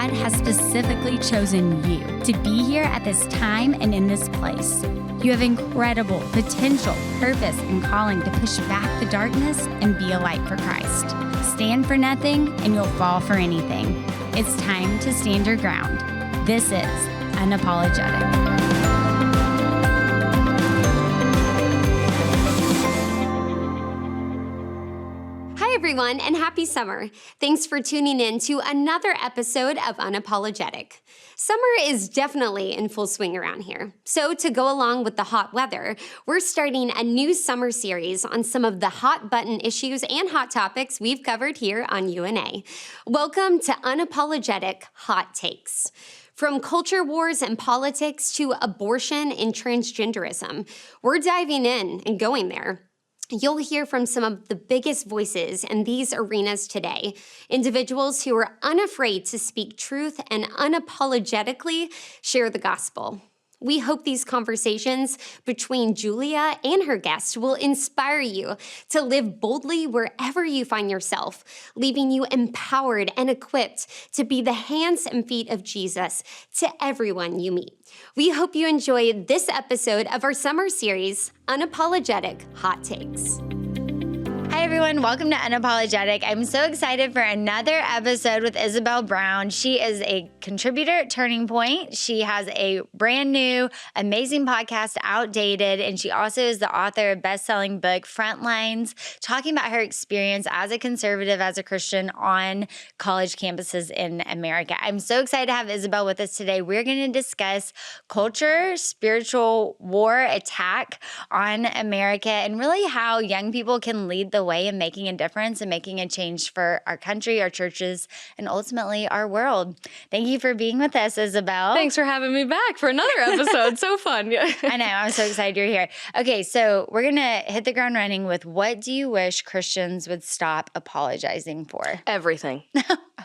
God has specifically chosen you to be here at this time and in this place. You have incredible potential, purpose, and calling to push back the darkness and be a light for Christ. Stand for nothing and you'll fall for anything. It's time to stand your ground. This is Unapologetic. Hi, everyone, and happy summer. Thanks for tuning in to another episode of Unapologetic. Summer is definitely in full swing around here. So to go along with the hot weather, we're starting a new summer series on some of the hot button issues and hot topics we've covered here on UNA. Welcome to Unapologetic Hot Takes. From culture wars and politics to abortion and transgenderism, we're diving in and going there. You'll hear from some of the biggest voices in these arenas today, individuals who are unafraid to speak truth and unapologetically share the gospel. We hope these conversations between Julia and her guest will inspire you to live boldly wherever you find yourself, leaving you empowered and equipped to be the hands and feet of Jesus to everyone you meet. We hope you enjoy this episode of our summer series, Unapologetic Hot Takes. Hi, everyone. Welcome to Unapologetic. I'm so excited for another episode with Isabel Brown. She is a contributor at Turning Point. She has a brand new, amazing podcast, Outdated, and she also is the author of best-selling book, Frontlines, talking about her experience as a conservative, as a Christian on college campuses in America. I'm so excited to have Isabel with us today. We're going to discuss culture, spiritual war attack on America, and really how young people can lead the way in making a difference and making a change for our country, our churches, and ultimately our world. Thank you for being with us, Isabel. Thanks for having me back for another episode. So fun. I know. I'm so excited you're here. Okay, so we're going to hit the ground running with what do you wish Christians would stop apologizing for? Everything.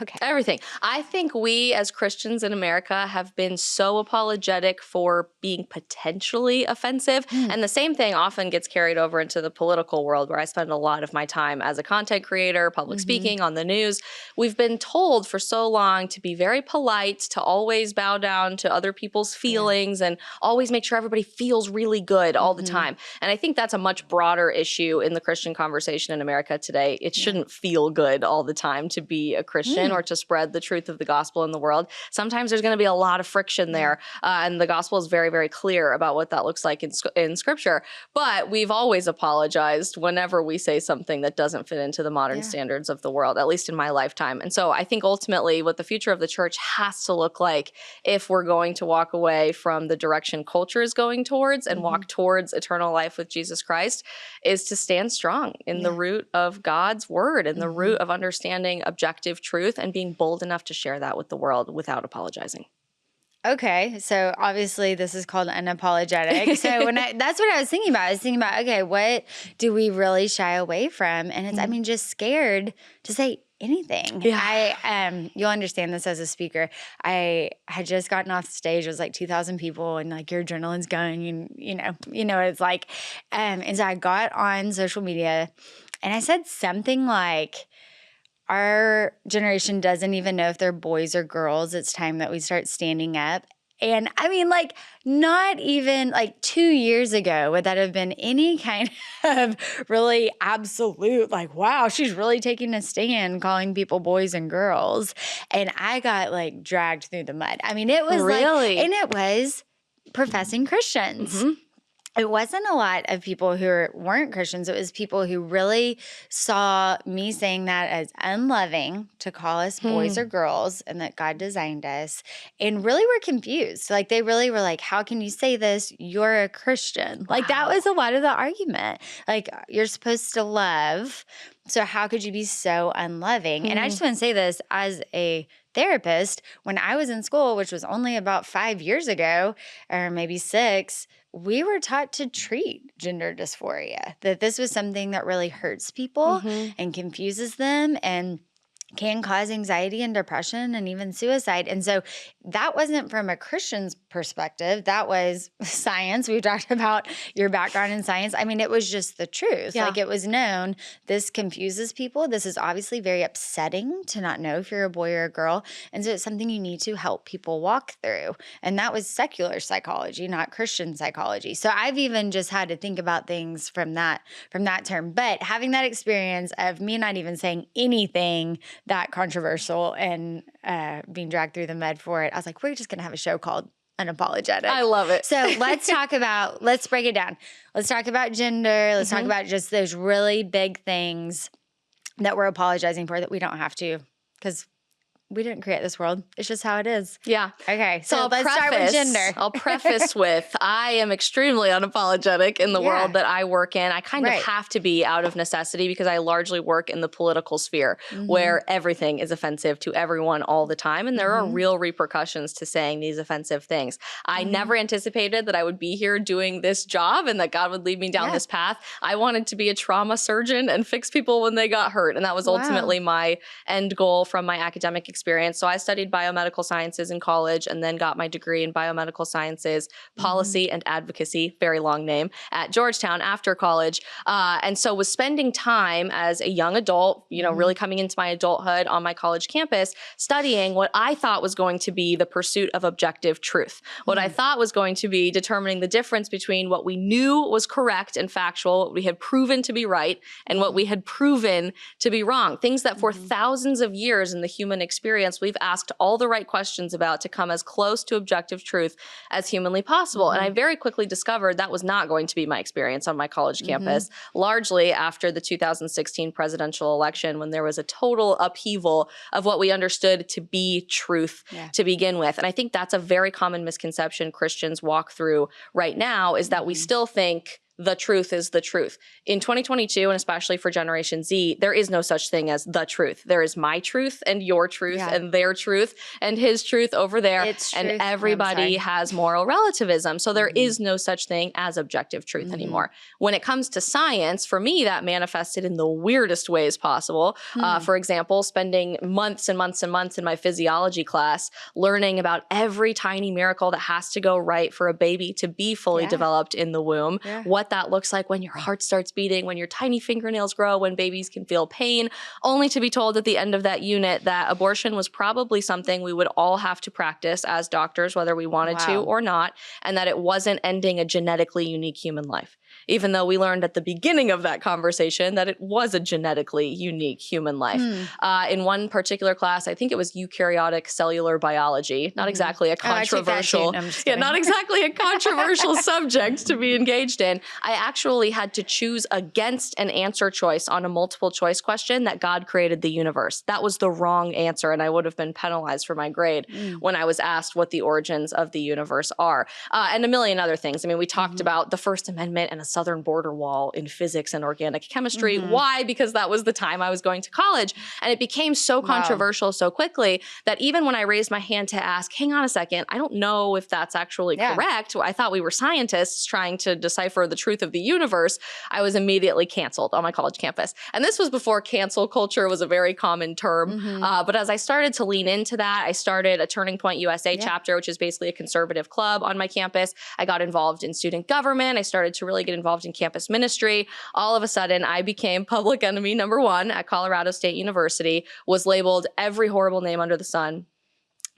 Okay. Everything. I think we as Christians in America have been so apologetic for being potentially offensive. And the same thing often gets carried over into the political world where I spend a lot of my time as a content creator, public speaking, on the news. We've been told for so long to be very polite, to always bow down to other people's feelings and always make sure everybody feels really good all the time. And I think that's a much broader issue in the Christian conversation in America today. It shouldn't feel good all the time to be a Christian or to spread the truth of the gospel in the world. Sometimes there's going to be a lot of friction there. And the gospel is very, very clear about what that looks like in scripture. But we've always apologized whenever we say something that doesn't fit into the modern standards of the world, at least in my lifetime. And so I think ultimately what the future of the church has to look like if we're going to walk away from the direction culture is going towards and walk towards eternal life with Jesus Christ is to stand strong in the root of God's word and the root of understanding objective truth and being bold enough to share that with the world without apologizing. Okay, so obviously this is called Unapologetic. So that's what I was thinking about. I was thinking about, okay, what do we really shy away from? And it's, I mean, just scared to say anything. Yeah. You'll understand this as a speaker. I had just gotten off the stage. It was like 2,000 people and like your adrenaline's going and you know what it's like. And so I got on social media and I said something like, our generation doesn't even know if they're boys or girls. It's time that we start standing up. And I mean, like, not even like 2 years ago would that have been any kind of really absolute, like, wow, she's really taking a stand calling people boys and girls. And I got like dragged through the mud. I mean, it was really, and it was professing Christians. It wasn't a lot of people who weren't Christians. It was people who really saw me saying that as unloving to call us boys or girls and that God designed us and really were confused. Like they really were like, how can you say this? You're a Christian. Like that was a lot of the argument. Like you're supposed to love. So how could you be so unloving? And I just want to say this as a therapist, when I was in school, which was only about 5 years ago or maybe 6, we were taught to treat gender dysphoria, that this was something that really hurts people and confuses them. And can cause anxiety and depression and even suicide. And so that wasn't from a Christian's perspective. That was science. We talked about your background in science. I mean, it was just the truth. Yeah. Like, it was known. This confuses people. This is obviously very upsetting to not know if you're a boy or a girl. And so it's something you need to help people walk through. And that was secular psychology, not Christian psychology. So I've even just had to think about things from that term. But having that experience of me not even saying anything that controversial and being dragged through the mud for it, I was like, we're just going to have a show called Unapologetic. I love it. So let's break it down. Let's talk about gender. Let's talk about just those really big things that we're apologizing for that we don't have to, because we didn't create this world. It's just how it is. Yeah. Okay. So let's start with gender. I'll preface with, I am extremely unapologetic in the world that I work in. I kind of have to be out of necessity because I largely work in the political sphere where everything is offensive to everyone all the time. And there are real repercussions to saying these offensive things. I never anticipated that I would be here doing this job and that God would lead me down this path. I wanted to be a trauma surgeon and fix people when they got hurt. And that was ultimately my end goal from my academic experience. So I studied biomedical sciences in college and then got my degree in biomedical sciences, policy and advocacy, very long name, at Georgetown after college. And so was spending time as a young adult, you know, really coming into my adulthood on my college campus, studying what I thought was going to be the pursuit of objective truth. What I thought was going to be determining the difference between what we knew was correct and factual, what we had proven to be right, and what we had proven to be wrong. Things that for thousands of years in the human experience, we've asked all the right questions about to come as close to objective truth as humanly possible. And I very quickly discovered that was not going to be my experience on my college campus, largely after the 2016 presidential election, when there was a total upheaval of what we understood to be truth to begin with. And I think that's a very common misconception Christians walk through right now, is that we still think the truth is the truth. In 2022, and especially for Generation Z, there is no such thing as the truth. There is my truth and your truth and their truth and his truth over there. And everybody has moral relativism. So there is no such thing as objective truth anymore. When it comes to science, for me, that manifested in the weirdest ways possible. For example, spending months and months and months in my physiology class learning about every tiny miracle that has to go right for a baby to be fully developed in the womb, what that looks like when your heart starts beating, when your tiny fingernails grow, when babies can feel pain, only to be told at the end of that unit that abortion was probably something we would all have to practice as doctors, whether we wanted to or not, and that it wasn't ending a genetically unique human life. Even though we learned at the beginning of that conversation that it was a genetically unique human life. In one particular class, I think it was eukaryotic cellular biology, not exactly a controversial, not exactly a controversial subject to be engaged in. I actually had to choose against an answer choice on a multiple choice question that God created the universe. That was the wrong answer, and I would have been penalized for my grade when I was asked what the origins of the universe are. And a million other things. I mean, we talked about the First Amendment and a southern border wall in physics and organic chemistry. Why? Because that was the time I was going to college. And it became so controversial so quickly that even when I raised my hand to ask, hang on a second, I don't know if that's actually correct. I thought we were scientists trying to decipher the truth of the universe. I was immediately canceled on my college campus. And this was before cancel culture was a very common term. But as I started to lean into that, I started a Turning Point USA chapter, which is basically a conservative club on my campus. I got involved in student government. I started to really get involved in campus ministry. All of a sudden, I became public enemy number one at Colorado State University, was labeled every horrible name under the sun.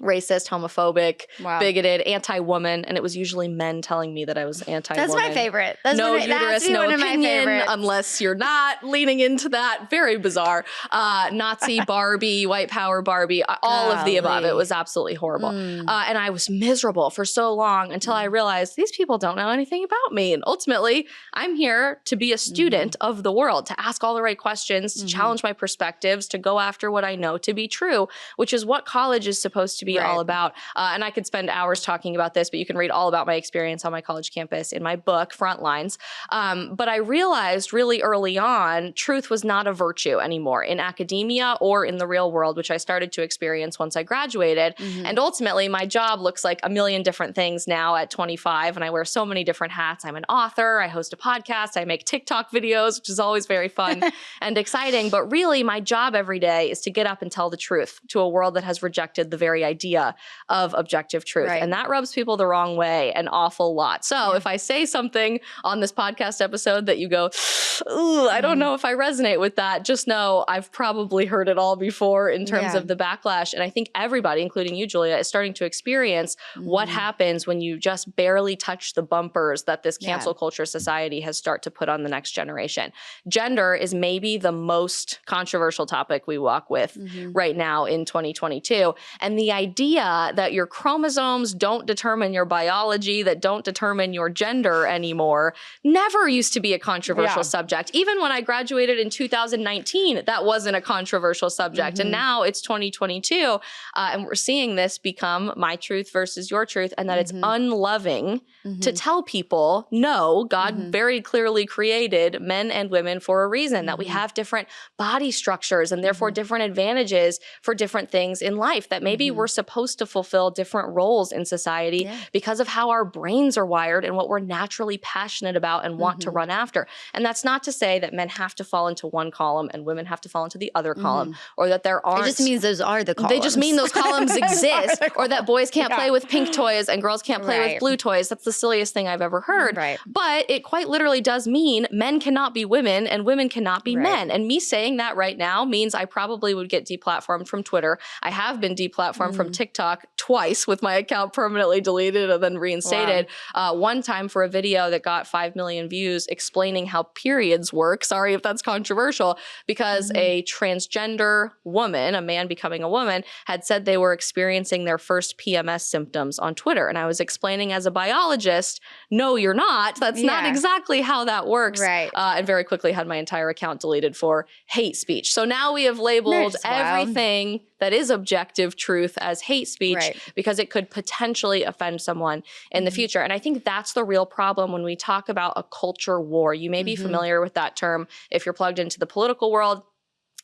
Racist, homophobic, bigoted, anti-woman, and it was usually men telling me that I was anti-woman. That's my favorite. No uterus, no opinion, unless you're not leaning into that. Very bizarre. Nazi Barbie, white power Barbie, all of the above. It was absolutely horrible. And I was miserable for so long until I realized these people don't know anything about me. And ultimately, I'm here to be a student of the world, to ask all the right questions, to challenge my perspectives, to go after what I know to be true, which is what college is supposed to be be all about. And I could spend hours talking about this, but you can read all about my experience on my college campus in my book, Frontlines. But I realized really early on, truth was not a virtue anymore in academia or in the real world, which I started to experience once I graduated. And ultimately, my job looks like a million different things now at 25, and I wear so many different hats. I'm an author, I host a podcast, I make TikTok videos, which is always very fun and exciting. But really, my job every day is to get up and tell the truth to a world that has rejected the very idea of objective truth. And that rubs people the wrong way an awful lot. So if I say something on this podcast episode that you go, ooh, I don't know if I resonate with that, just know I've probably heard it all before in terms of the backlash. And I think everybody, including you, Julia, is starting to experience what happens when you just barely touch the bumpers that this cancel culture society has started to put on the next generation. Gender is maybe the most controversial topic we walk with right now in 2022. And the idea that your chromosomes don't determine your biology, that don't determine your gender anymore, never used to be a controversial subject. Even when I graduated in 2019, that wasn't a controversial subject. And now it's 2022, and we're seeing this become my truth versus your truth, and that it's unloving to tell people, no, God very clearly created men and women for a reason, that we have different body structures and therefore different advantages for different things in life, that maybe we're supposed to fulfill different roles in society because of how our brains are wired and what we're naturally passionate about and want to run after. And that's not to say that men have to fall into one column and women have to fall into the other column, or that there aren't. It just means those are the columns. They just mean those columns exist, or that boys can't play with pink toys and girls can't play with blue toys. That's the silliest thing I've ever heard. But it quite literally does mean men cannot be women and women cannot be men. And me saying that right now means I probably would get deplatformed from Twitter. I have been deplatformed from TikTok twice with my account permanently deleted and then reinstated. One time for a video that got 5 million views explaining how periods work. Sorry if that's controversial, because a transgender woman, a man becoming a woman, had said they were experiencing their first PMS symptoms on Twitter. And I was explaining as a biologist, no, you're not. That's not exactly how that works. And very quickly had my entire account deleted for hate speech. So now we have labeled everything that is objective truth as hate speech because it could potentially offend someone in the future. And I think that's the real problem when we talk about a culture war. You may be familiar with that term if you're plugged into the political world.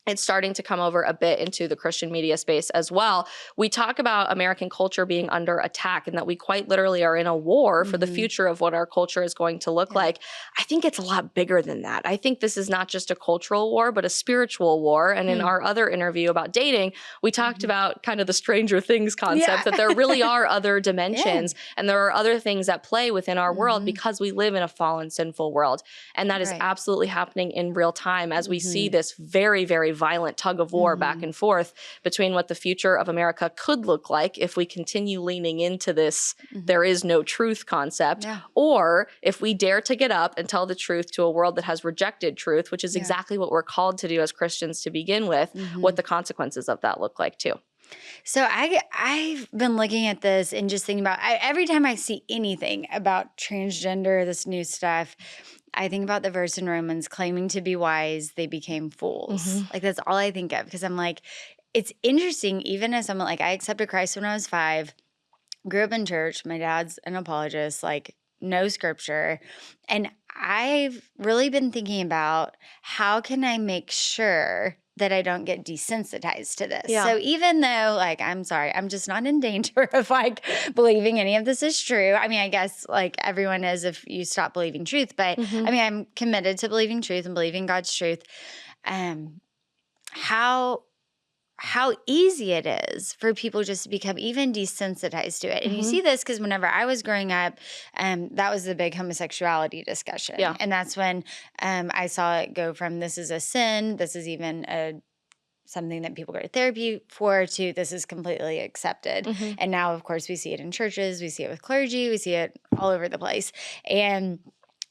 It's starting to come over a bit into the Christian media space as well. We talk about American culture being under attack and that we quite literally are in a war for the future of what our culture is going to look like. I think it's a lot bigger than that. I think this is not just a cultural war, but a spiritual war. And in our other interview about dating, we talked about kind of the Stranger Things concept, that there really are other dimensions and there are other things at play within our world because we live in a fallen, sinful world. And that is absolutely happening in real time as we see this very, very violent tug of war back and forth between what the future of America could look like if we continue leaning into this there is no truth concept, or if we dare to get up and tell the truth to a world that has rejected truth, which is exactly what we're called to do as Christians to begin with, what the consequences of that look like too. So I've been looking at this and just thinking about, every time I see anything about transgender, this new stuff, I think about the verse in Romans, claiming to be wise, they became fools. Like that's all I think of, because I'm like, it's interesting, even as I'm like, I accepted Christ when I was 5, grew up in church, my dad's an apologist, like no scripture. And I've really been thinking about how can I make sure that I don't get desensitized to this. So even though, like, I'm sorry, I'm just not in danger of like believing any of this is true. I mean, I guess like everyone is if you stop believing truth, but I mean, I'm committed to believing truth and believing God's truth. How easy it is for people just to become even desensitized to it. And you see this because whenever I was growing up, that was the big homosexuality discussion. And that's when I saw it go from this is a sin, this is even something that people go to therapy for, to this is completely accepted. And now, of course, we see it in churches, we see it with clergy, we see it all over the place. And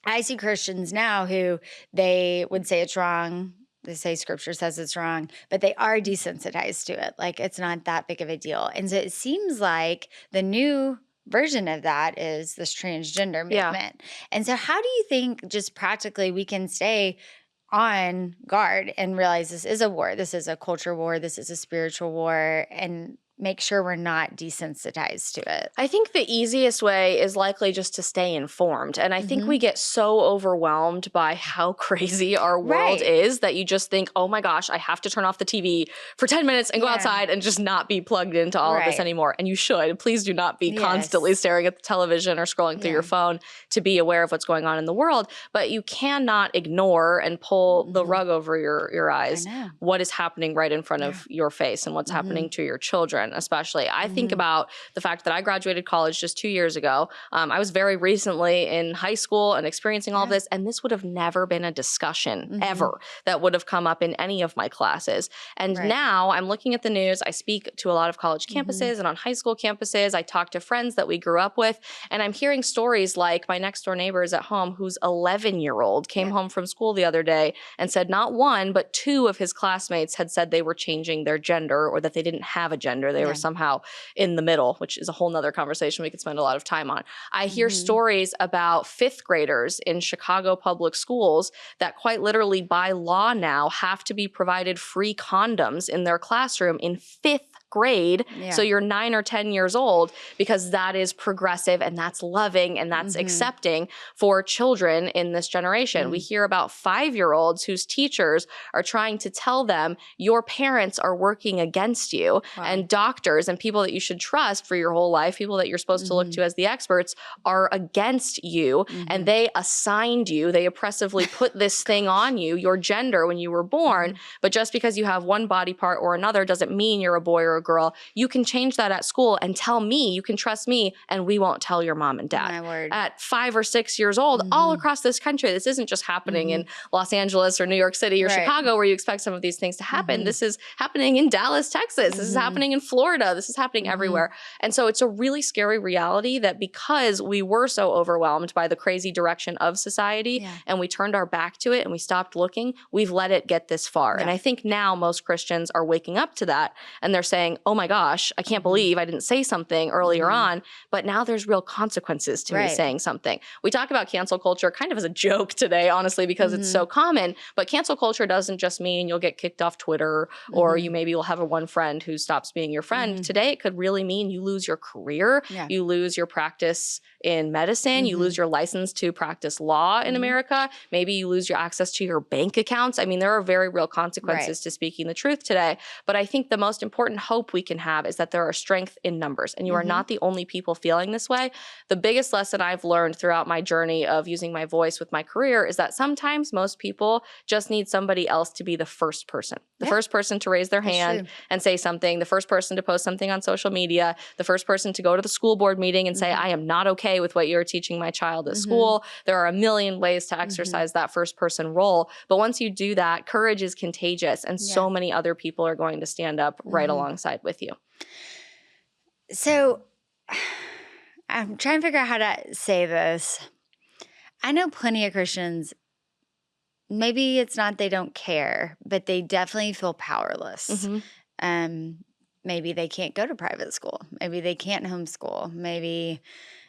I see Christians now who they would say it's wrong. They say scripture says it's wrong, but they are desensitized to it. Like it's not that big of a deal. And so it seems like the new version of that is this transgender movement. And so how do you think just practically we can stay on guard and realize this is a war, this is a culture war, this is a spiritual war, and make sure we're not desensitized to it? I think the easiest way is likely just to stay informed. And I think we get so overwhelmed by how crazy our world is that you just think, oh my gosh, I have to turn off the TV for 10 minutes and go outside and just not be plugged into all of this anymore. And you should. Please do not be constantly staring at the television or scrolling through your phone to be aware of what's going on in the world. But you cannot ignore and pull the rug over your eyes what is happening right in front of your face and what's happening to your children, especially. I think about the fact that I graduated college just 2 years ago. I was very recently in high school and experiencing all of this, and this would have never been a discussion ever that would have come up in any of my classes. And now I'm looking at the news. I speak to a lot of college campuses and on high school campuses. I talk to friends that we grew up with, and I'm hearing stories like my next door neighbor is at home whose 11-year-old came home from school the other day and said not one, but two of his classmates had said they were changing their gender or that they didn't have a gender. They were somehow in the middle, which is a whole nother conversation we could spend a lot of time on. I hear stories about fifth graders in Chicago public schools that quite literally by law now have to be provided free condoms in their classroom in fifth grade. So you're 9 or 10 years old, because that is progressive and that's loving and that's accepting for children in this generation. We hear about 5-year-olds whose teachers are trying to tell them your parents are working against you, and doctors and people that you should trust for your whole life, people that you're supposed to look to as the experts, are against you, and they assigned you, they oppressively put this thing on you, your gender, when you were born. But just because you have one body part or another doesn't mean you're a boy or a girl. You can change that at school and tell me, you can trust me, and we won't tell your mom and dad. My word. At 5 or 6 years old, all across this country, this isn't just happening in Los Angeles or New York City or Chicago where you expect some of these things to happen. This is happening in Dallas, Texas. This is happening in Florida. This is happening everywhere. And so it's a really scary reality that because we were so overwhelmed by the crazy direction of society and we turned our back to it and we stopped looking, we've let it get this far. And I think now most Christians are waking up to that and they're saying, oh my gosh, I can't believe I didn't say something earlier on, but now there's real consequences to me saying something. We talk about cancel culture kind of as a joke today, honestly, because it's so common, but cancel culture doesn't just mean you'll get kicked off Twitter or you maybe will have a one friend who stops being your friend. Today, it could really mean you lose your career, you lose your practice in medicine, you lose your license to practice law in America, maybe you lose your access to your bank accounts. I mean, there are very real consequences to speaking the truth today, but I think the most important hope we can have is that there are strength in numbers, and you are not the only people feeling this way. The biggest lesson I've learned throughout my journey of using my voice with my career is that sometimes most people just need somebody else to be the first person, the first person to raise their hand and say something, the first person to post something on social media, the first person to go to the school board meeting and say, I am not okay with what you're teaching my child at school. There are a million ways to exercise that first person role. But once you do that, courage is contagious, and so many other people are going to stand up right alongside with you. So I'm trying to figure out how to say this. I know plenty of Christians, maybe it's not they don't care, but they definitely feel powerless. Maybe they can't go to private school. Maybe they can't homeschool. Maybe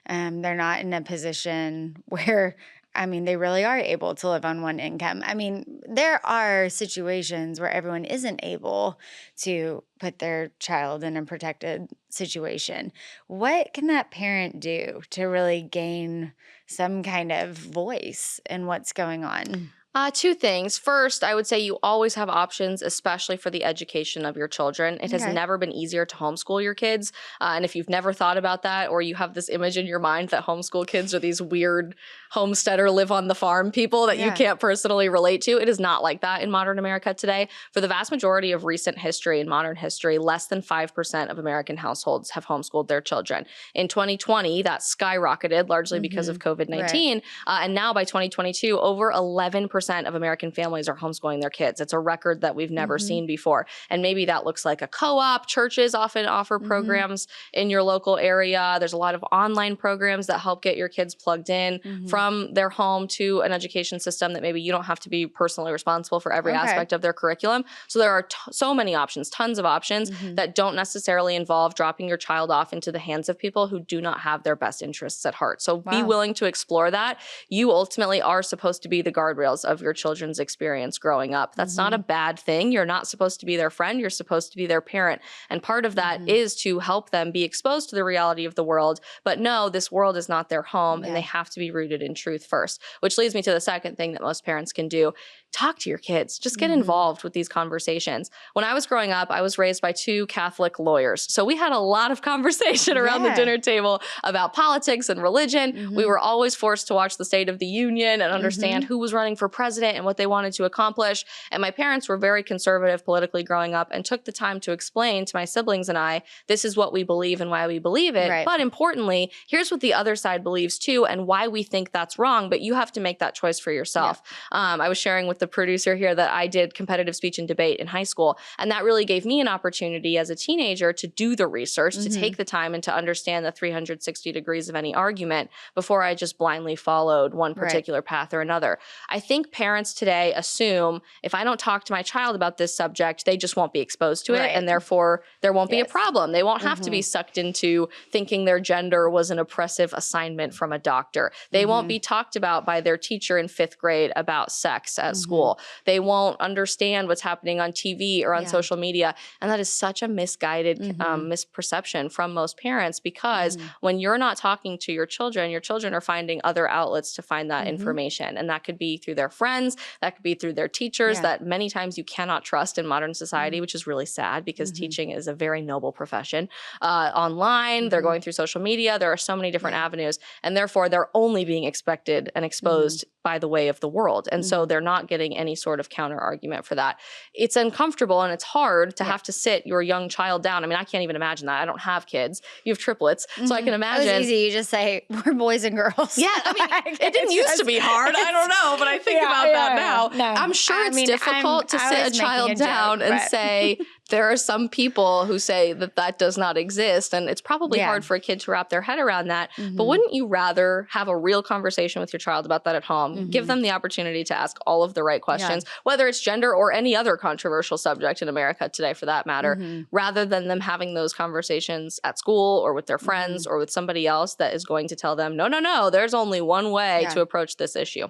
they're not in a position where, I mean, they really are able to live on one income. I mean, there are situations where everyone isn't able to put their child in a protected situation. What can that parent do to really gain some kind of voice in what's going on? Two things. First, I would say you always have options, especially for the education of your children. It has never been easier to homeschool your kids. And if you've never thought about that, or you have this image in your mind that homeschool kids are these weird homesteader, live on the farm people that you can't personally relate to, it is not like that in modern America today. For the vast majority of recent history and modern history, less than 5% of American households have homeschooled their children. In 2020, that skyrocketed largely because of COVID-19. And now by 2022, over 11% of American families are homeschooling their kids. It's a record that we've never seen before. And maybe that looks like a co-op. Churches often offer programs in your local area. There's a lot of online programs that help get your kids plugged in from their home to an education system that maybe you don't have to be personally responsible for every aspect of their curriculum. So there are so many options, tons of options that don't necessarily involve dropping your child off into the hands of people who do not have their best interests at heart. So be willing to explore that. You ultimately are supposed to be the guardrails of of your children's experience growing up. That's not a bad thing. You're not supposed to be their friend. You're supposed to be their parent. And part of that is to help them be exposed to the reality of the world, but no, this world is not their home and they have to be rooted in truth first, which leads me to the second thing that most parents can do. Talk to your kids. Just get involved with these conversations. When I was growing up, I was raised by 2 Catholic lawyers. So we had a lot of conversation around the dinner table about politics and religion. We were always forced to watch the State of the Union and understand who was running for president and what they wanted to accomplish. And my parents were very conservative politically growing up and took the time to explain to my siblings and I, this is what we believe and why we believe it. Right. But importantly, here's what the other side believes too and why we think that's wrong, but you have to make that choice for yourself. I was sharing with the producer here that I did competitive speech and debate in high school, and that really gave me an opportunity as a teenager to do the research, to take the time and to understand the 360 degrees of any argument before I just blindly followed one particular path or another. I think parents today assume if I don't talk to my child about this subject, they just won't be exposed to it, and therefore there won't be a problem. They won't have to be sucked into thinking their gender was an oppressive assignment from a doctor. They won't be talked about by their teacher in 5th grade about sex at school. They won't understand what's happening on TV or on social media. And that is such a misguided misperception from most parents, because when you're not talking to your children are finding other outlets to find that information. And that could be through their friends, that could be through their teachers that many times you cannot trust in modern society, which is really sad because teaching is a very noble profession. Online, they're going through social media. There are so many different avenues, and therefore they're only being expected and exposed by the way of the world. And so they're not getting any sort of counter argument for that. It's uncomfortable and it's hard to have to sit your young child down. I mean, I can't even imagine that. I don't have kids. You have triplets. So I can imagine. It was easy. You just say, we're boys and girls. Yeah. I mean, it didn't used to be hard. I don't know, but I think about that now. No, I'm sure it's difficult to sit a child down and say, there are some people who say that that does not exist. And it's probably hard for a kid to wrap their head around that. But wouldn't you rather have a real conversation with your child about that at home? Give them the opportunity to ask all of the right questions, whether it's gender or any other controversial subject in America today for that matter, rather than them having those conversations at school or with their friends or with somebody else that is going to tell them, no, there's only one way to approach this issue.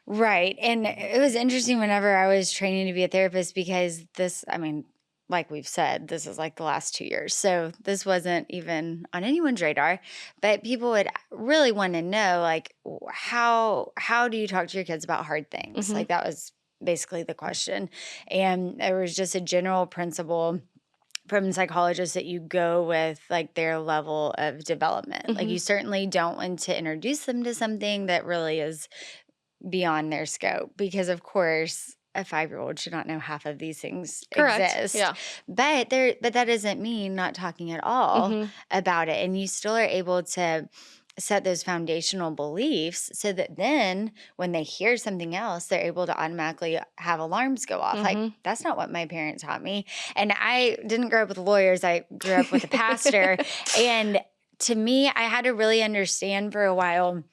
Right. And it was interesting whenever I was training to be a therapist, because this, I mean, like we've said, this is like the last 2 years. So this wasn't even on anyone's radar, but people would really want to know, like, how do you talk to your kids about hard things? Like, that was basically the question. And there was just a general principle from psychologists that you go with like their level of development. Like, you certainly don't want to introduce them to something that really is beyond their scope, because of course a 5-year-old should not know half of these things exist. Yeah. But that doesn't mean not talking at all about it. And you still are able to set those foundational beliefs so that then when they hear something else, they're able to automatically have alarms go off. Like, that's not what my parents taught me. And I didn't grow up with lawyers. I grew up with a pastor. And to me, I had to really understand for a while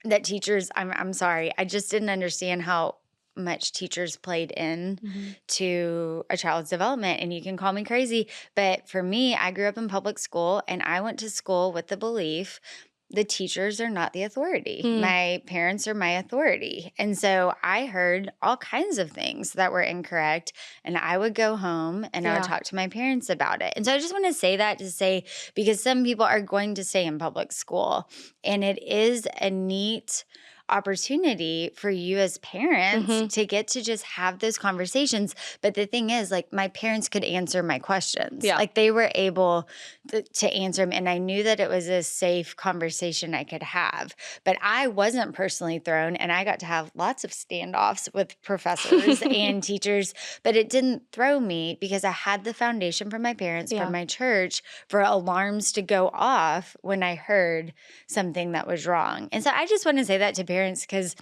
that teachers, I'm sorry, I just didn't understand how much teachers played in to a child's development. And you can call me crazy, but for me, I grew up in public school and I went to school with the belief the teachers are not the authority. My parents are my authority. And so I heard all kinds of things that were incorrect, and I would go home and I would talk to my parents about it. And so I just want to say that to say, because some people are going to stay in public school, and it is a neat opportunity for you as parents to get to just have those conversations. But the thing is, like, my parents could answer my questions. Like, they were able to answer them, and I knew that it was a safe conversation I could have. But I wasn't personally thrown, and I got to have lots of standoffs with professors and teachers, but it didn't throw me because I had the foundation from my parents, from my church, for alarms to go off when I heard something that was wrong. And so I just want to say that to parents, because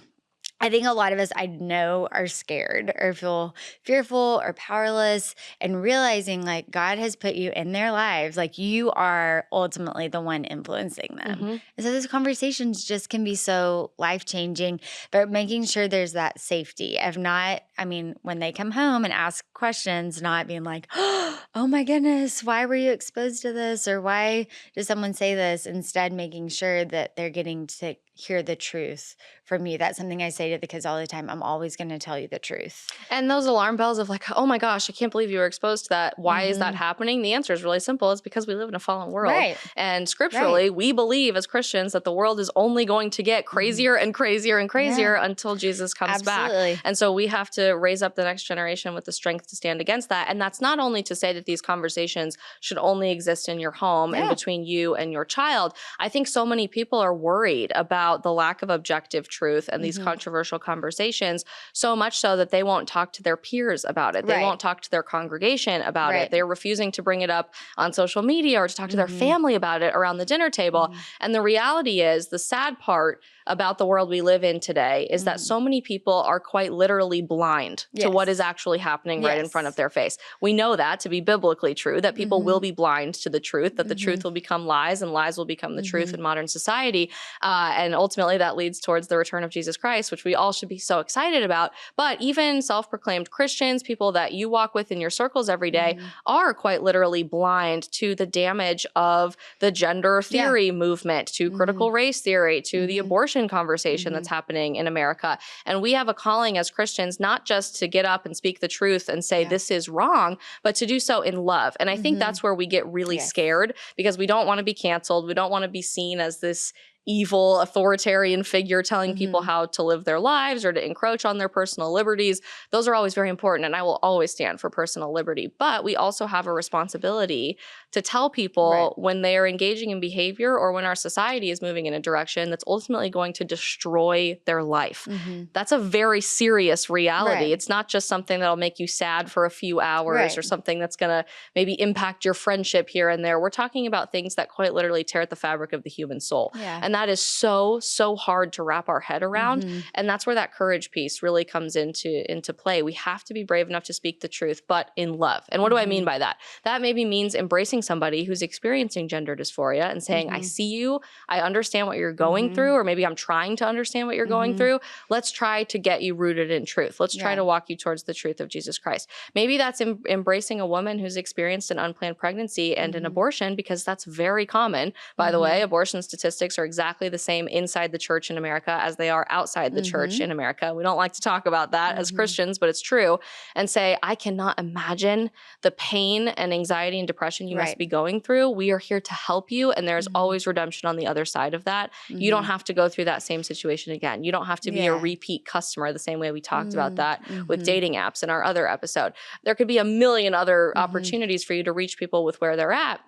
I think a lot of us, I know, are scared or feel fearful or powerless, and realizing like God has put you in their lives, like you are ultimately the one influencing them. And so those conversations just can be so life-changing, but making sure there's that safety of not when they come home and ask questions, not being like, oh my goodness, why were you exposed to this? Or why did someone say this? Instead, making sure that they're getting to hear the truth from you. That's something I say to the kids all the time. I'm always going to tell you the truth. And those alarm bells of like, oh my gosh, I can't believe you were exposed to that. Why is that happening? The answer is really simple. It's because we live in a fallen world. Right. And scripturally, we believe as Christians that the world is only going to get crazier and crazier and crazier until Jesus comes back. And so we have to raise up the next generation with the strength to stand against that. And that's not only to say that these conversations should only exist in your home and between you and your child. I think so many people are worried about the lack of objective truth and these controversial conversations, so much so that they won't talk to their peers about it. They won't talk to their congregation about it. They're refusing to bring it up on social media or to talk to their family about it around the dinner table. And the reality is, the sad part about the world we live in today is that so many people are quite literally blind to what is actually happening right in front of their face. We know that to be biblically true, that people will be blind to the truth, that the truth will become lies and lies will become the truth in modern society. And ultimately that leads towards the return of Jesus Christ, which we all should be so excited about. But even self-proclaimed Christians, people that you walk with in your circles every day, are quite literally blind to the damage of the gender theory movement, to critical race theory, to the abortion conversation that's happening in America. And we have a calling as Christians, not just to get up and speak the truth and say this is wrong, but to do so in love. And I think that's where we get really scared, because we don't want to be canceled. We don't want to be seen as this evil authoritarian figure telling people how to live their lives or to encroach on their personal liberties. Those are always very important, and I will always stand for personal liberty. But we also have a responsibility to tell people when they are engaging in behavior or when our society is moving in a direction that's ultimately going to destroy their life. That's a very serious reality. It's not just something that'll make you sad for a few hours or something that's going to maybe impact your friendship here and there. We're talking about things that quite literally tear at the fabric of the human soul. And that is so, so hard to wrap our head around. And that's where that courage piece really comes into play. We have to be brave enough to speak the truth, but in love. And what do I mean by that? That maybe means embracing somebody who's experiencing gender dysphoria and saying, I see you, I understand what you're going through, or maybe I'm trying to understand what you're going through. Let's try to get you rooted in truth. Let's try to walk you towards the truth of Jesus Christ. Maybe that's embracing a woman who's experienced an unplanned pregnancy and an abortion, because that's very common. By the way, abortion statistics are exactly the same inside the church in America as they are outside the church in America. We don't like to talk about that as Christians, but it's true. And say, I cannot imagine the pain and anxiety and depression you must be going through. We are here to help you, and there's always redemption on the other side of that. You don't have to go through that same situation again. You don't have to be a repeat customer, the same way we talked about that with dating apps in our other episode. There could be a million other opportunities for you to reach people with where they're at,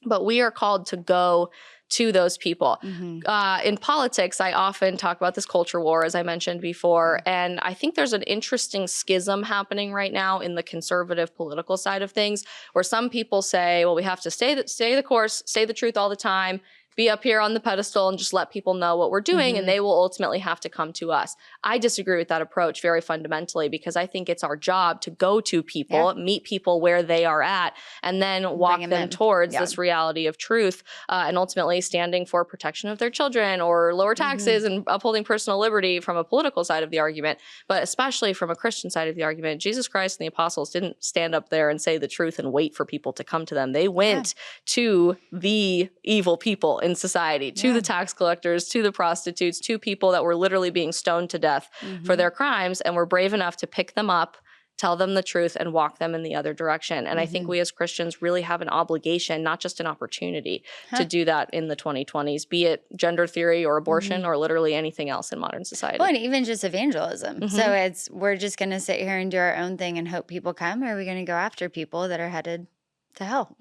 but we are called to go to those people. In politics, I often talk about this culture war, as I mentioned before, and I think there's an interesting schism happening right now in the conservative political side of things, where some people say, well, we have to stay the course, say the truth all the time, be up here on the pedestal and just let people know what we're doing, and they will ultimately have to come to us. I disagree with that approach very fundamentally, because I think it's our job to go to people, meet people where they are at, and then walk them towards this reality of truth, and ultimately standing for protection of their children or lower taxes and upholding personal liberty from a political side of the argument, but especially from a Christian side of the argument. Jesus Christ and the apostles didn't stand up there and say the truth and wait for people to come to them. They went to the evil people in society, to the tax collectors, to the prostitutes, to people that were literally being stoned to death for their crimes, and were brave enough to pick them up, tell them the truth, and walk them in the other direction. And I think we as Christians really have an obligation, not just an opportunity, to do that in the 2020s, be it gender theory or abortion or literally anything else in modern society. Well, and even just evangelism. So we're just going to sit here and do our own thing and hope people come, or are we going to go after people that are headed to hell?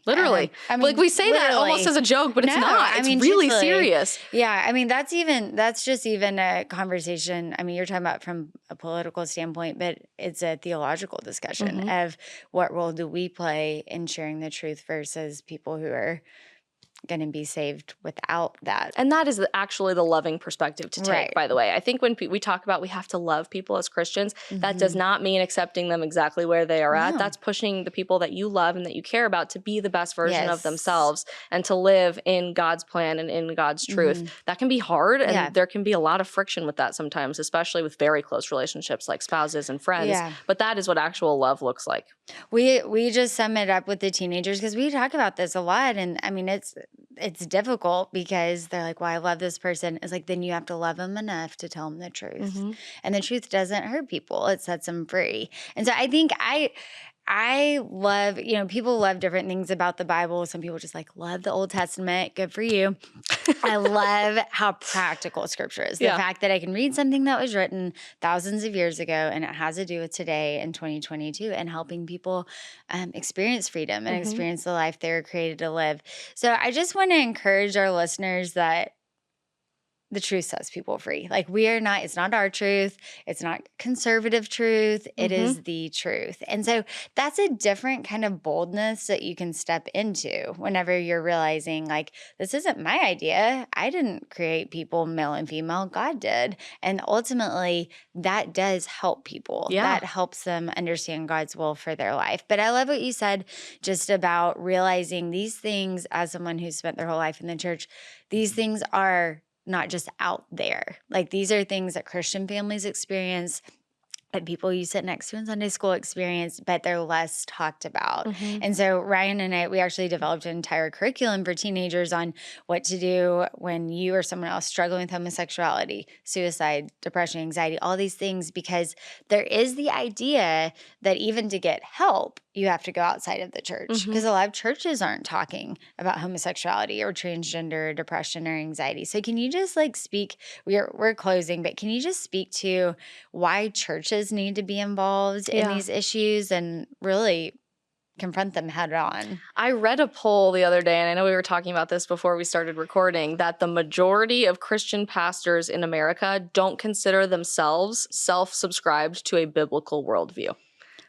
Literally. I mean, like, we say that almost as a joke, but it's not. It's really serious. Yeah. I mean, that's just even a conversation. I mean, you're talking about from a political standpoint, but it's a theological discussion of what role do we play in sharing the truth versus people who are going to be saved without that. And that is actually the loving perspective to take, Right. by the way. I think when we talk about we have to love people as Christians, that does not mean accepting them exactly where they are at. No. That's pushing the people that you love and that you care about to be the best version of Yes. themselves and to live in God's plan and in God's truth. That can be hard, and there can be a lot of friction with that sometimes, especially with very close relationships like spouses and friends. Yeah. But that is what actual love looks like. We just sum it up with the teenagers because we talk about this a lot, and I mean it's difficult because they're like, well, I love this person. It's like, then you have to love them enough to tell them the truth, and the truth doesn't hurt people; it sets them free. And so I think I love, people love different things about the Bible. Some people just like love the Old Testament. Good for you. I love how practical scripture is. The fact that I can read something that was written thousands of years ago and it has to do with today in 2022 and helping people experience freedom and experience the life they were created to live. So I just want to encourage our listeners that the truth sets people free. Like it's not our truth. It's not conservative truth. It is the truth. And so that's a different kind of boldness that you can step into whenever you're realizing like, this isn't my idea. I didn't create people male and female. God did. And ultimately that does help people. That helps them understand God's will for their life. But I love what you said just about realizing these things as someone who's spent their whole life in the church. These things are not just out there. Like these are things that Christian families experience, that people you sit next to in Sunday school experience, but they're less talked about. And so Ryan and I, we actually developed an entire curriculum for teenagers on what to do when you or someone else struggling with homosexuality, suicide, depression, anxiety, all these things, because there is the idea that even to get help, you have to go outside of the church because a lot of churches aren't talking about homosexuality or transgender or depression or anxiety. So can you just like speak, we're closing, but can you just speak to why churches need to be involved in these issues and really confront them head on? I read a poll the other day, and I know we were talking about this before we started recording, that the majority of Christian pastors in America don't consider themselves self-subscribed to a biblical worldview.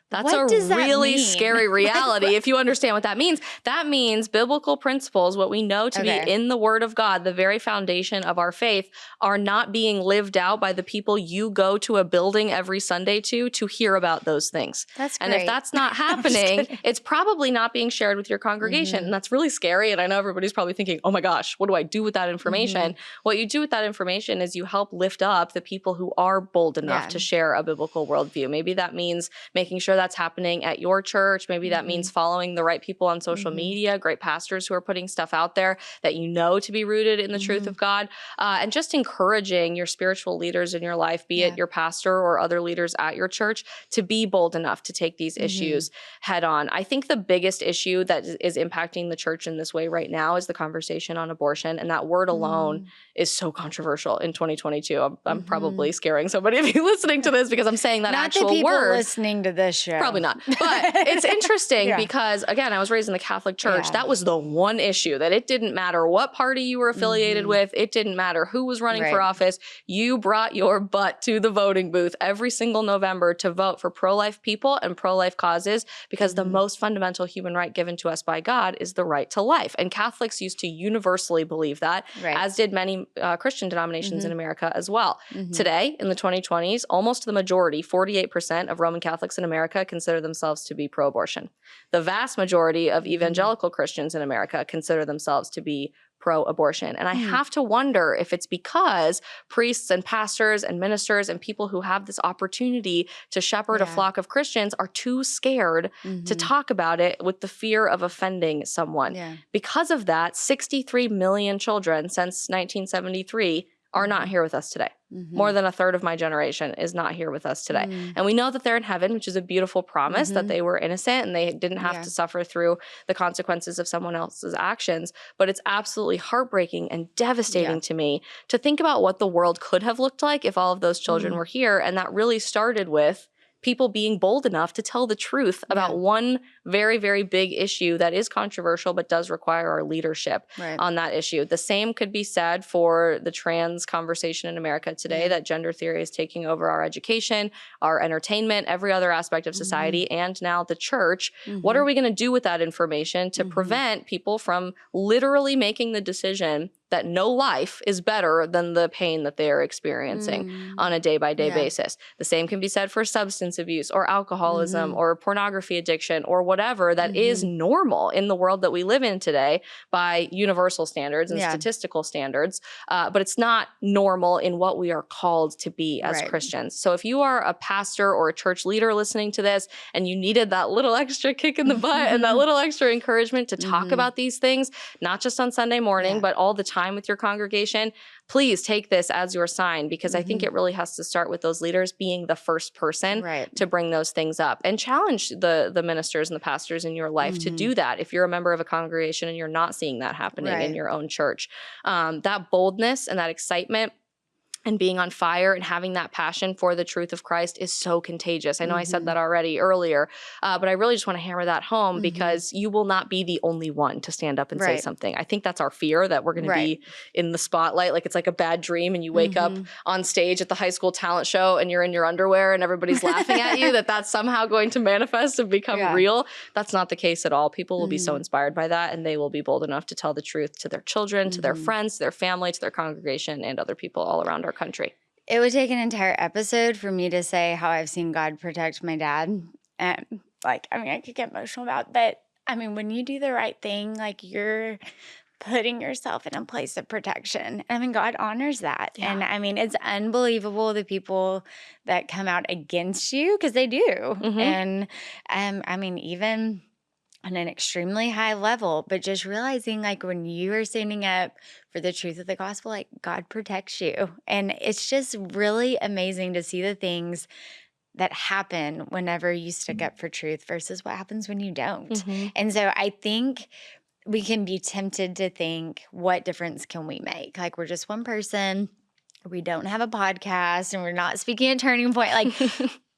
That's What a does that really mean? scary reality if you understand what that means. That means biblical principles, what we know to be in the Word of God, the very foundation of our faith, are not being lived out by the people you go to a building every Sunday to hear about those things. That's great. And if that's not happening, it's probably not being shared with your congregation. And that's really scary. And I know everybody's probably thinking, oh my gosh, what do I do with that information? What you do with that information is you help lift up the people who are bold enough to share a biblical worldview. Maybe that means making sure that's happening at your church. Maybe that means following the right people on social media, great pastors who are putting stuff out there that you know to be rooted in the truth of God, and just encouraging your spiritual leaders in your life, be it your pastor or other leaders at your church, to be bold enough to take these issues head on. I think the biggest issue that is impacting the church in this way right now is the conversation on abortion, and that word alone is so controversial in 2022. I'm probably scaring somebody of you listening to this because I'm saying that Not actual the people word. listening to this show. Probably not. But it's interesting because, again, I was raised in the Catholic Church. That was the one issue that it didn't matter what party you were affiliated with. It didn't matter who was running for office. You brought your butt to the voting booth every single November to vote for pro-life people and pro-life causes because the most fundamental human right given to us by God is the right to life. And Catholics used to universally believe that, as did many Christian denominations in America as well. Today, in the 2020s, almost the majority, 48% of Roman Catholics in America consider themselves to be pro-abortion. The vast majority of evangelical Christians in America consider themselves to be pro-abortion. And I have to wonder if it's because priests and pastors and ministers and people who have this opportunity to shepherd a flock of Christians are too scared to talk about it with the fear of offending someone. Because of that, 63 million children since 1973 are not here with us today. More than a third of my generation is not here with us today. And we know that they're in heaven, which is a beautiful promise that they were innocent and they didn't have to suffer through the consequences of someone else's actions. But it's absolutely heartbreaking and devastating to me to think about what the world could have looked like if all of those children were here. And that really started with people being bold enough to tell the truth about one very, very big issue that is controversial but does require our leadership on that issue. The same could be said for the trans conversation in America today, that gender theory is taking over our education, our entertainment, every other aspect of society, and now the church. What are we going to do with that information to prevent people from literally making the decision that no life is better than the pain that they are experiencing on a day-by-day basis? The same can be said for substance abuse or alcoholism or pornography addiction or whatever that is normal in the world that we live in today by universal standards and statistical standards, but it's not normal in what we are called to be as Christians. So if you are a pastor or a church leader listening to this and you needed that little extra kick in the butt and that little extra encouragement to talk about these things, not just on Sunday morning, but all the time with your congregation, please take this as your sign, because I think it really has to start with those leaders being the first person to bring those things up and challenge the ministers and the pastors in your life to do that. If you're a member of a congregation and you're not seeing that happening in your own church, that boldness and that excitement and being on fire and having that passion for the truth of Christ is so contagious. I know I said that already earlier, but I really just want to hammer that home because you will not be the only one to stand up and say something. I think that's our fear, that we're going to be in the spotlight. Like it's like a bad dream and you wake up on stage at the high school talent show and you're in your underwear and everybody's laughing at you, that's somehow going to manifest and become real. That's not the case at all. People will be so inspired by that, and they will be bold enough to tell the truth to their children, to their friends, to their family, to their congregation, and other people all around our country. It would take an entire episode for me to say how I've seen God protect my dad. And I could get emotional about it, but when you do the right thing, you're putting yourself in a place of protection. God honors that. And it's unbelievable the people that come out against you, because they do. And even on an extremely high level, but just realizing when you are standing up for the truth of the gospel, God protects you. And it's just really amazing to see the things that happen whenever you stick up for truth versus what happens when you don't. And so I think we can be tempted to think, what difference can we make? We're just one person, we don't have a podcast, and we're not speaking at Turning Point.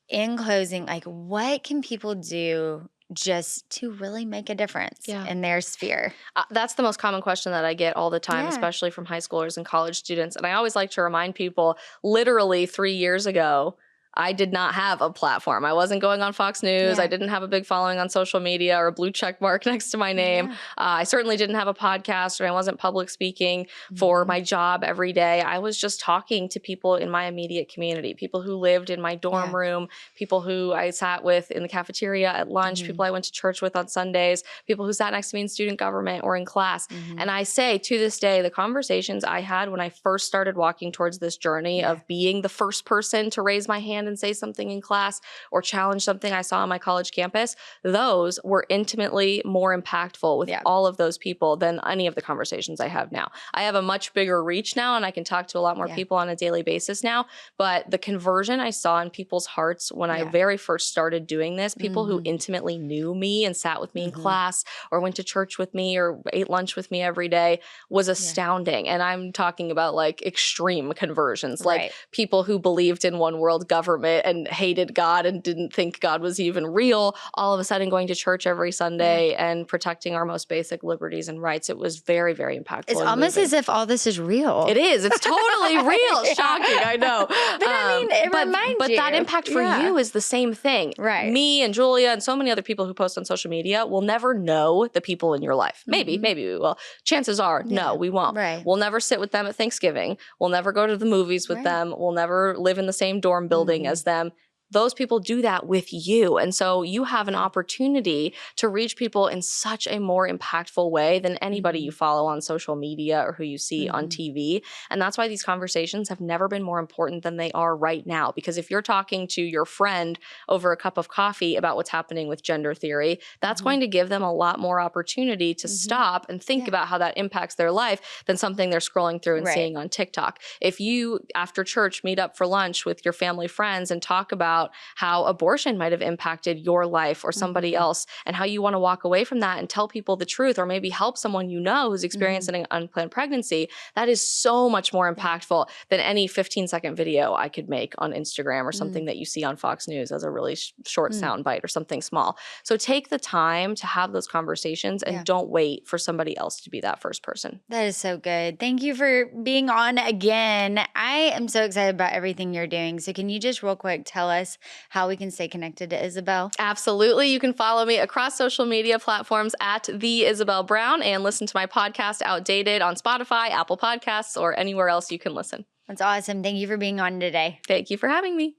In closing, what can people do just to really make a difference in their sphere? That's the most common question that I get all the time, especially from high schoolers and college students. And I always like to remind people, literally 3 years ago, I did not have a platform. I wasn't going on Fox News. I didn't have a big following on social media or a blue check mark next to my name. I certainly didn't have a podcast, or I wasn't public speaking for my job every day. I was just talking to people in my immediate community, people who lived in my dorm room, people who I sat with in the cafeteria at lunch, people I went to church with on Sundays, people who sat next to me in student government or in class. And I say to this day, the conversations I had when I first started walking towards this journey of being the first person to raise my hand and say something in class or challenge something I saw on my college campus, those were intimately more impactful with all of those people than any of the conversations I have now. I have a much bigger reach now, and I can talk to a lot more people on a daily basis now, but the conversion I saw in people's hearts when I very first started doing this, people who intimately knew me and sat with me in class or went to church with me or ate lunch with me every day, was astounding. And I'm talking about extreme conversions, people who believed in one world government and hated God and didn't think God was even real, all of a sudden going to church every Sunday and protecting our most basic liberties and rights. It was very, very impactful. It's almost as if all this is real. It is. It's totally real. Shocking, I know. But it reminds you. But that impact for you is the same thing. Right. Me and Julia and so many other people who post on social media will never know the people in your life. Maybe we will. Chances are, no, we won't. Right. We'll never sit with them at Thanksgiving. We'll never go to the movies with them. We'll never live in the same dorm building as them. Those people do that with you. And so you have an opportunity to reach people in such a more impactful way than anybody you follow on social media or who you see on TV. And that's why these conversations have never been more important than they are right now. Because if you're talking to your friend over a cup of coffee about what's happening with gender theory, that's going to give them a lot more opportunity to stop and think about how that impacts their life than something they're scrolling through and seeing on TikTok. If you, after church, meet up for lunch with your family friends and talk about about how abortion might have impacted your life or somebody else, and how you want to walk away from that and tell people the truth, or maybe help someone you know who's experiencing an unplanned pregnancy, that is so much more impactful than any 15-second video I could make on Instagram or something that you see on Fox News as a really short sound bite or something small. So take the time to have those conversations and don't wait for somebody else to be that first person. That is so good. Thank you for being on again. I am so excited about everything you're doing. So can you just real quick tell us how we can stay connected to Isabel? Absolutely. You can follow me across social media platforms at the Isabel Brown, and listen to my podcast Outdated on Spotify, Apple Podcasts, or anywhere else you can listen. That's awesome. Thank you for being on today. Thank you for having me.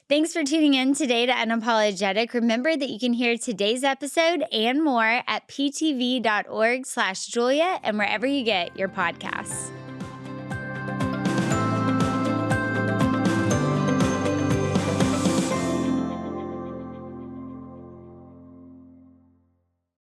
Thanks for tuning in today to Unapologetic. Remember that you can hear today's episode and more at ptv.org/Julia and wherever you get your podcasts.